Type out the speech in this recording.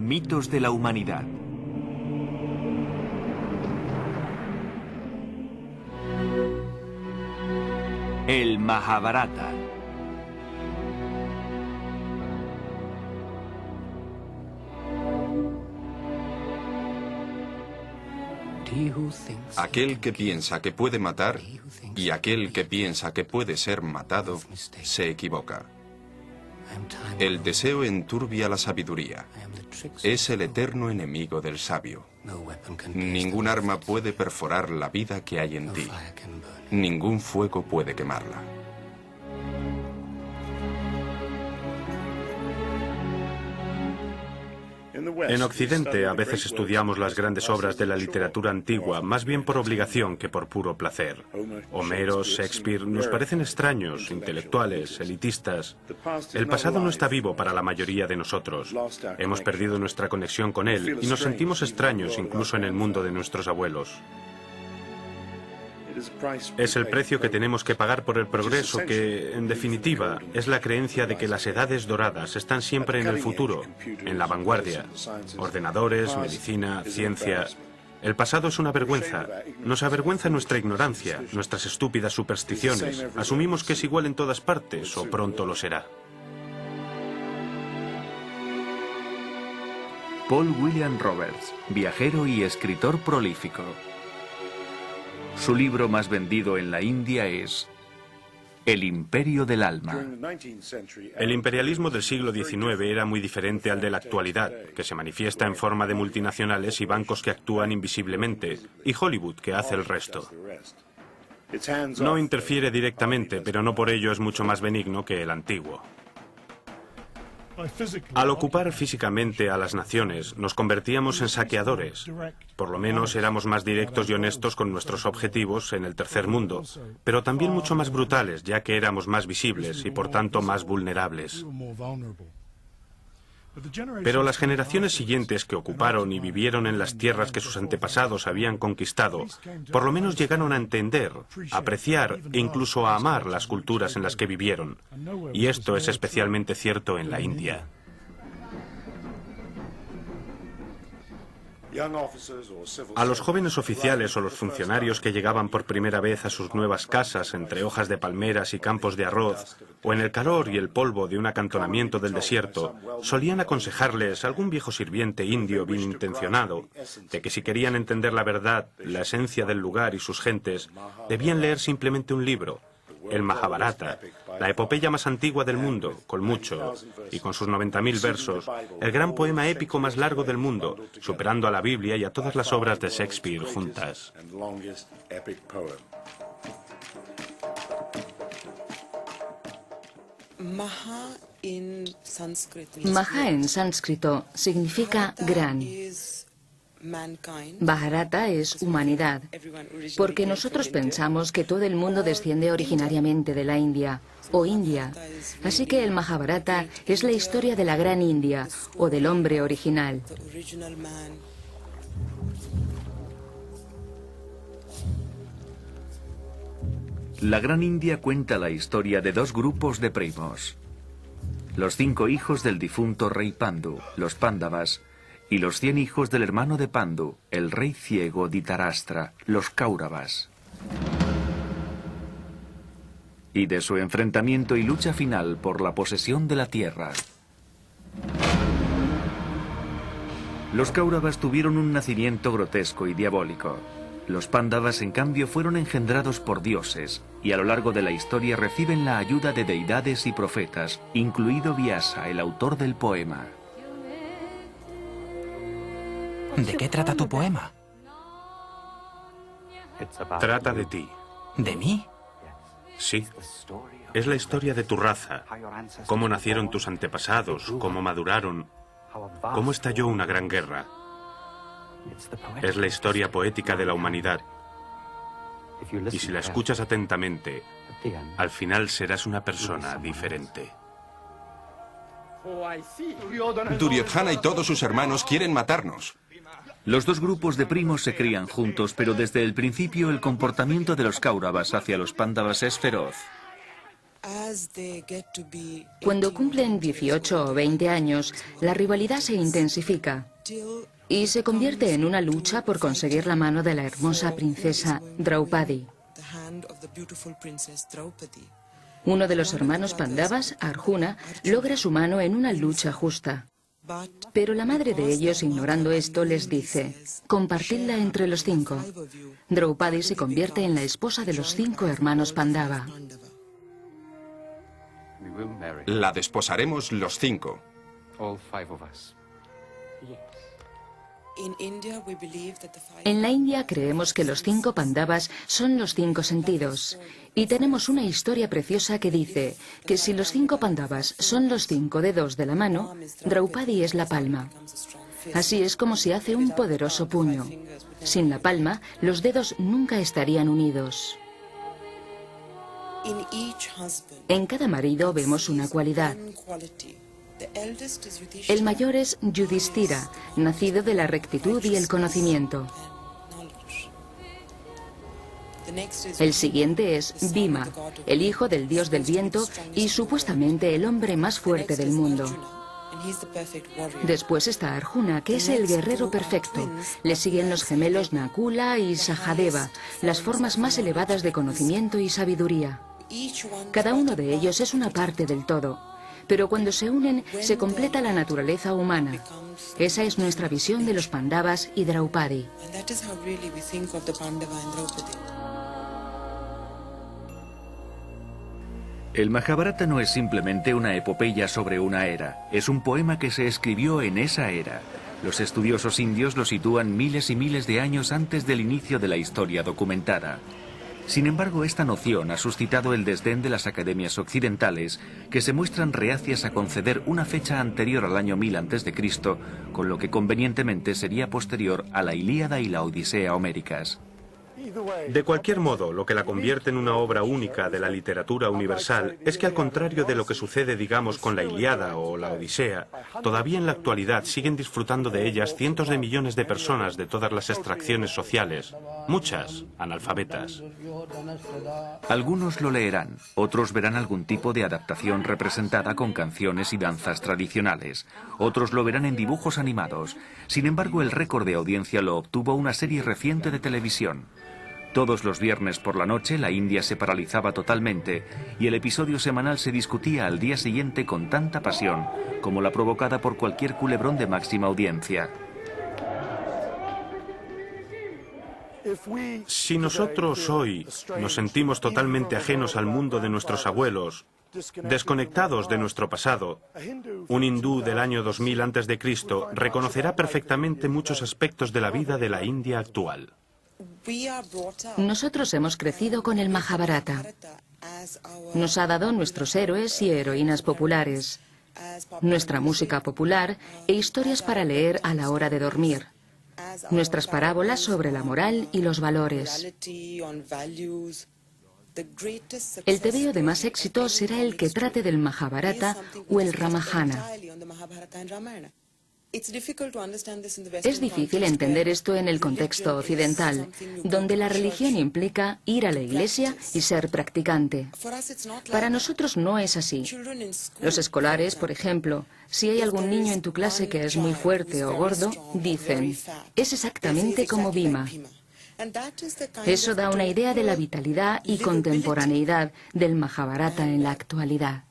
Mitos de la humanidad. El Mahabharata. Aquel que piensa que puede matar y aquel que piensa que puede ser matado se equivoca. El deseo enturbia la sabiduría. Es el eterno enemigo del sabio. Ningún arma puede perforar la vida que hay en ti. Ningún fuego puede quemarla. En Occidente a veces estudiamos las grandes obras de la literatura antigua, más bien por obligación que por puro placer. Homero, Shakespeare, nos parecen extraños, intelectuales, elitistas. El pasado no está vivo para la mayoría de nosotros. Hemos perdido nuestra conexión con él y nos sentimos extraños incluso en el mundo de nuestros abuelos. Es el precio que tenemos que pagar por el progreso que, en definitiva, es la creencia de que las edades doradas están siempre en el futuro, en la vanguardia. Ordenadores, medicina, ciencia. El pasado es una vergüenza. Nos avergüenza nuestra ignorancia, nuestras estúpidas supersticiones. Asumimos que es igual en todas partes, o pronto lo será. Paul William Roberts, viajero y escritor prolífico. Su libro más vendido en la India es El Imperio del Alma. El imperialismo del siglo XIX era muy diferente al de la actualidad, que se manifiesta en forma de multinacionales y bancos que actúan invisiblemente, y Hollywood que hace el resto. No interfiere directamente, pero no por ello es mucho más benigno que el antiguo. Al ocupar físicamente a las naciones, nos convertíamos en saqueadores. Por lo menos éramos más directos y honestos con nuestros objetivos en el tercer mundo, pero también mucho más brutales, ya que éramos más visibles y por tanto más vulnerables. Pero las generaciones siguientes que ocuparon y vivieron en las tierras que sus antepasados habían conquistado, por lo menos llegaron a entender, a apreciar e incluso a amar las culturas en las que vivieron. Y esto es especialmente cierto en la India. A los jóvenes oficiales o los funcionarios que llegaban por primera vez a sus nuevas casas entre hojas de palmeras y campos de arroz, o en el calor y el polvo de un acantonamiento del desierto, solían aconsejarles algún viejo sirviente indio bien intencionado de que si querían entender la verdad, la esencia del lugar y sus gentes, debían leer simplemente un libro, el Mahabharata, la epopeya más antigua del mundo, con mucho, y con sus 90.000 versos, el gran poema épico más largo del mundo, superando a la Biblia y a todas las obras de Shakespeare juntas. Maha en sánscrito significa gran. Bharata es humanidad, porque nosotros pensamos que todo el mundo desciende originariamente de la India, o India. Así que el Mahabharata es la historia de la gran India, o del hombre original. La Gran India cuenta la historia de dos grupos de primos. Los 5 hijos del difunto rey Pandu, los Pándavas, y los 100 hijos del hermano de Pandu, el rey ciego Dhritarashtra, los Kauravas. Y de su enfrentamiento y lucha final por la posesión de la tierra. Los Kauravas tuvieron un nacimiento grotesco y diabólico. Los Pándavas, en cambio, fueron engendrados por dioses, y a lo largo de la historia reciben la ayuda de deidades y profetas, incluido Vyasa, el autor del poema. ¿De qué trata tu poema? Trata de ti. ¿De mí? Sí. Es la historia de tu raza, cómo nacieron tus antepasados, cómo maduraron, cómo estalló una gran guerra. Es la historia poética de la humanidad. Y si la escuchas atentamente, al final serás una persona diferente. Duryodhana y todos sus hermanos quieren matarnos. Los dos grupos de primos se crían juntos, pero desde el principio el comportamiento de los Kauravas hacia los Pándavas es feroz. Cuando cumplen 18 o 20 años, la rivalidad se intensifica y se convierte en una lucha por conseguir la mano de la hermosa princesa Draupadi. Uno de los hermanos Pandavas, Arjuna, logra su mano en una lucha justa. Pero la madre de ellos, ignorando esto, les dice: compartidla entre los 5. Draupadi se convierte en la esposa de los 5 hermanos Pandava. La desposaremos los 5. En la India creemos que los 5 Pandavas son los 5 sentidos. Y tenemos una historia preciosa que dice que si los 5 Pandavas son los 5 dedos de la mano, Draupadi es la palma. Así es como se hace un poderoso puño. Sin la palma, los dedos nunca estarían unidos. En cada marido vemos una cualidad. El mayor es Yudhishthira, nacido de la rectitud y el conocimiento. El siguiente es Bhima, el hijo del dios del viento y supuestamente el hombre más fuerte del mundo. Después está Arjuna, que es el guerrero perfecto. Le siguen los gemelos Nakula y Sahadeva, las formas más elevadas de conocimiento y sabiduría. Cada uno de ellos es una parte del todo, pero cuando se unen se completa la naturaleza humana. Esa es nuestra visión de los Pandavas y Draupadi. El Mahabharata no es simplemente una epopeya sobre una era, es un poema que se escribió en esa era. Los estudiosos indios lo sitúan miles y miles de años antes del inicio de la historia documentada. Sin embargo, esta noción ha suscitado el desdén de las academias occidentales, que se muestran reacias a conceder una fecha anterior al año 1000 a.C., con lo que convenientemente sería posterior a la Ilíada y la Odisea homéricas. De cualquier modo, lo que la convierte en una obra única de la literatura universal es que, al contrario de lo que sucede, digamos, con la Ilíada o la Odisea, todavía en la actualidad siguen disfrutando de ellas cientos de millones de personas de todas las extracciones sociales, muchas analfabetas. Algunos lo leerán, otros verán algún tipo de adaptación representada con canciones y danzas tradicionales, otros lo verán en dibujos animados. Sin embargo, el récord de audiencia lo obtuvo una serie reciente de televisión. Todos los viernes por la noche la India se paralizaba totalmente y el episodio semanal se discutía al día siguiente con tanta pasión como la provocada por cualquier culebrón de máxima audiencia. Si nosotros hoy nos sentimos totalmente ajenos al mundo de nuestros abuelos, desconectados de nuestro pasado, un hindú del año 2000 a.C. reconocerá perfectamente muchos aspectos de la vida de la India actual. Nosotros hemos crecido con el Mahabharata. Nos ha dado nuestros héroes y heroínas populares, nuestra música popular e historias para leer a la hora de dormir, nuestras parábolas sobre la moral y los valores. El tebeo de más éxito será el que trate del Mahabharata o el Ramayana. Es difícil entender esto en el contexto occidental, donde la religión implica ir a la iglesia y ser practicante. Para nosotros no es así. Los escolares, por ejemplo, si hay algún niño en tu clase que es muy fuerte o gordo, dicen, es exactamente como Bhima. Eso da una idea de la vitalidad y contemporaneidad del Mahabharata en la actualidad.